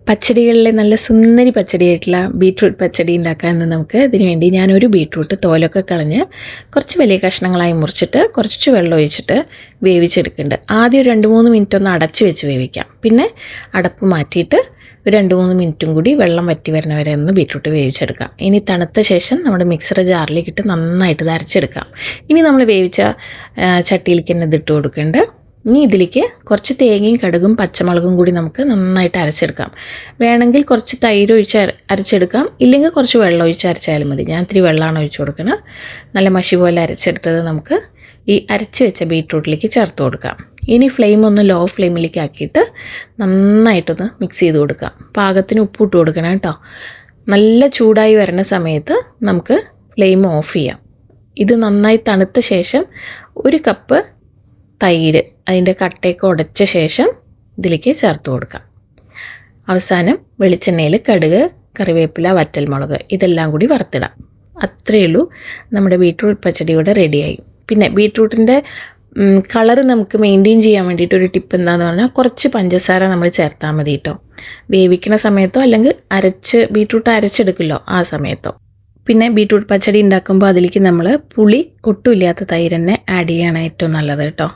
പച്ചടികളിലെ നല്ല സുന്ദരി പച്ചടിയായിട്ടുള്ള ബീട്രൂട്ട് പച്ചടി ഉണ്ടാക്കാൻ നമുക്ക് ഇതിനു വേണ്ടി ഞാനൊരു ബീട്രൂട്ട് തോലൊക്കെ കളഞ്ഞ് കുറച്ച് വലിയ കഷ്ണങ്ങളായി മുറിച്ചിട്ട് കുറച്ച് വെള്ളം ഒഴിച്ചിട്ട് വേവിച്ചെടുക്കുന്നുണ്ട്. ആദ്യം ഒരു 2-3 മിനിറ്റ് ഒന്ന് അടച്ച് വെച്ച് വേവിക്കാം. പിന്നെ അടപ്പ് മാറ്റിയിട്ട് ഒരു 2-3 മിനിറ്റും കൂടി വെള്ളം വറ്റി വരുന്ന വരെ ഒന്ന് ബീട്രൂട്ട് വേവിച്ചെടുക്കാം. ഇനി തണുത്ത ശേഷം നമ്മുടെ മിക്സർ ജാറിലേക്ക് ഇട്ട് നന്നായിട്ട് ഇത് അരച്ചെടുക്കാം. ഇനി നമ്മൾ വേവിച്ച ചട്ടിയിലേക്ക് തന്നെ ഇതിട്ട് കൊടുക്കുന്നുണ്ട്. ഇനി ഇതിലേക്ക് കുറച്ച് തേങ്ങയും കടുകും പച്ചമുളകും കൂടി നമുക്ക് നന്നായിട്ട് അരച്ചെടുക്കാം. വേണമെങ്കിൽ കുറച്ച് തൈര് ഒഴിച്ച് അരച്ചെടുക്കാം, ഇല്ലെങ്കിൽ കുറച്ച് വെള്ളം ഒഴിച്ച് അരച്ചാലും മതി. ഞാൻ ഇത്തിരി വെള്ളമാണ് ഒഴിച്ച് കൊടുക്കുന്നത്. നല്ല മഷി പോലെ അരച്ചെടുത്തത് നമുക്ക് ഈ അരച്ച് വെച്ച ബീട്രൂട്ടിലേക്ക് ചേർത്ത് കൊടുക്കാം. ഇനി ഫ്ലെയിം ഒന്ന് ലോ ഫ്ലെയിമിലേക്ക് ആക്കിയിട്ട് നന്നായിട്ടൊന്ന് മിക്സ് ചെയ്ത് കൊടുക്കാം. പാകത്തിന് ഉപ്പ് ഇട്ട് കൊടുക്കണം കേട്ടോ. നല്ല ചൂടായി വരുന്ന സമയത്ത് നമുക്ക് ഫ്ലെയിം ഓഫ് ചെയ്യാം. ഇത് നന്നായി തണുത്ത ശേഷം 1 കപ്പ് തൈര് അതിൻ്റെ കട്ടയൊക്കെ ഉടച്ച ശേഷം ഇതിലേക്ക് ചേർത്ത് കൊടുക്കാം. അവസാനം വെളിച്ചെണ്ണയിൽ കടുക്, കറിവേപ്പില, വറ്റൽമുളക് ഇതെല്ലാം കൂടി വറുത്തിടാം. അത്രയേ ഉള്ളൂ, നമ്മുടെ ബീട്രൂട്ട് പച്ചടി ഇവിടെ റെഡിയായി. പിന്നെ ബീട്രൂട്ടിൻ്റെ കളറ് നമുക്ക് മെയിൻറ്റെയിൻ ചെയ്യാൻ വേണ്ടിയിട്ട് ഒരു ടിപ്പ് എന്താണെന്ന് പറഞ്ഞാൽ കുറച്ച് പഞ്ചസാര നമ്മൾ ചേർത്താൽ മതി കേട്ടോ. വേവിക്കുന്ന സമയത്തോ അല്ലെങ്കിൽ ബീട്രൂട്ട് അരച്ചെടുക്കുമല്ലോ ആ സമയത്തോ. പിന്നെ ബീട്രൂട്ട് പച്ചടി ഉണ്ടാക്കുമ്പോൾ അതിലേക്ക് നമ്മൾ പുളി ഒട്ടുമില്ലാത്ത തൈര് തന്നെ ആഡ് ചെയ്യാണ് ഏറ്റവും നല്ലത് കേട്ടോ.